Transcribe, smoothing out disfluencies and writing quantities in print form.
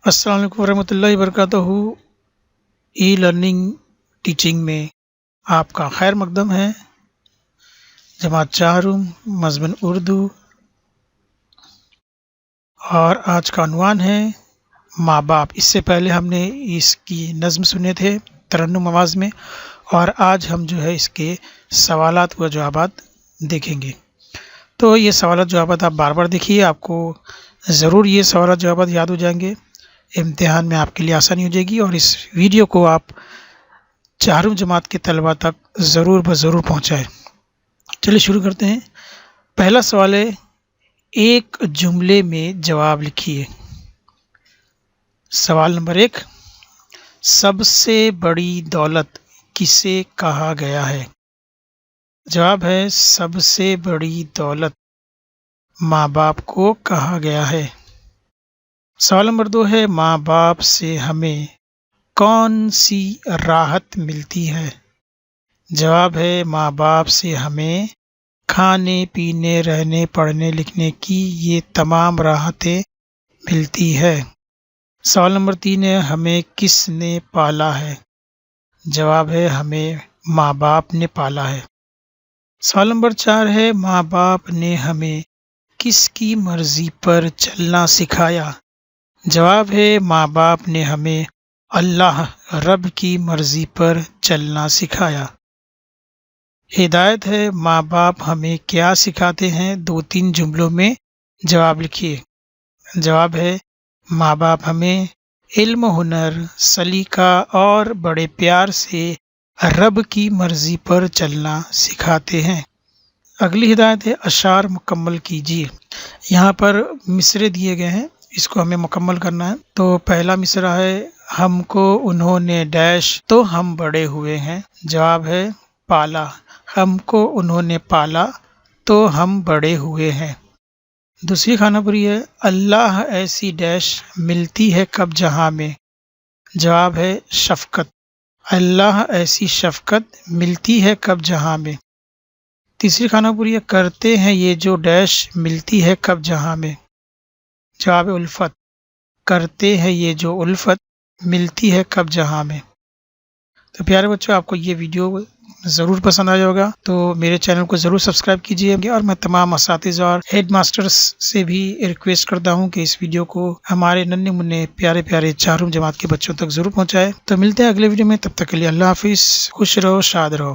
अस्सलाम वालेकुम वरहमतुल्लाहि वबरकातुहू। ई लर्निंग टीचिंग में आपका खैर मकदम है। जमात चाहरुम मज़मून उर्दू और आज का उन्वान है माँ बाप। इससे पहले हमने इसकी नज़्म सुने थे तरन्नुम आवाज़ में, और आज हम जो है इसके सवालात व जवाबात देखेंगे। तो ये सवालात जवाबात आप बार बार देखिए, आपको ज़रूर ये सवालात जवाबात याद हो जाएंगे। इम्तिहान में आपके लिए आसानी हो जाएगी और इस वीडियो को आप चाहरुम जमात के तलबा तक ज़रूर ब ज़रूर पहुँचाएँ। चलिए शुरू करते हैं। पहला सवाल है, एक जुमले में जवाब लिखिए। सवाल नंबर 1, सबसे बड़ी दौलत किसे कहा गया है? जवाब है सबसे बड़ी दौलत माँ बाप को कहा गया है। सवाल नंबर 2 है, माँ बाप से हमें कौन सी राहत मिलती है? जवाब है माँ बाप से हमें खाने पीने रहने पढ़ने लिखने की ये तमाम राहतें मिलती है। सवाल नंबर 3 है, हमें किसने पाला है? जवाब है हमें माँ बाप ने पाला है। सवाल नंबर 4 है, माँ बाप ने हमें किसकी मर्जी पर चलना सिखाया? जवाब है माँ बाप ने हमें अल्लाह रब की मर्जी पर चलना सिखाया। हिदायत है, माँ बाप हमें क्या सिखाते हैं? 2-3 जुमलों में जवाब लिखिए। जवाब है माँ बाप हमें इल्म, हुनर, सलीका और बड़े प्यार से रब की मर्जी पर चलना सिखाते हैं। अगली हिदायत है, अशार मुकम्मल कीजिए। यहाँ पर मिसरे दिए गए हैं, इसको हमें मुकम्मल करना है। तो पहला मिसरा है, हमको उन्होंने डैश तो हम बड़े हुए हैं। जवाब है पाला। हमको उन्होंने पाला तो हम बड़े हुए हैं। दूसरी खानापुरी है, अल्लाह ऐसी डैश मिलती है कब जहाँ में? जवाब है शफ़क़त। अल्लाह ऐसी शफ़क़त मिलती है कब जहाँ में। तीसरी खानापुरी है, करते हैं ये जो डैश मिलती है कब जहाँ में? जवाब है उल्फत। करते हैं ये जो उल्फत मिलती है कब जहाँ में। तो प्यारे बच्चों, आपको ये वीडियो ज़रूर पसंद आया होगा, तो मेरे चैनल को ज़रूर सब्सक्राइब कीजिए। और मैं तमाम असातिज़ और हेड मास्टर्स से भी रिक्वेस्ट करता हूँ कि इस वीडियो को हमारे नन्हे मुन्ने प्यारे प्यारे चाहरुम जमात के बच्चों तक ज़रूर पहुँचाएँ। तो मिलते हैं अगले वीडियो में, तब तक के लिए अल्लाह हाफिज़। खुश रहो, शाद रहो।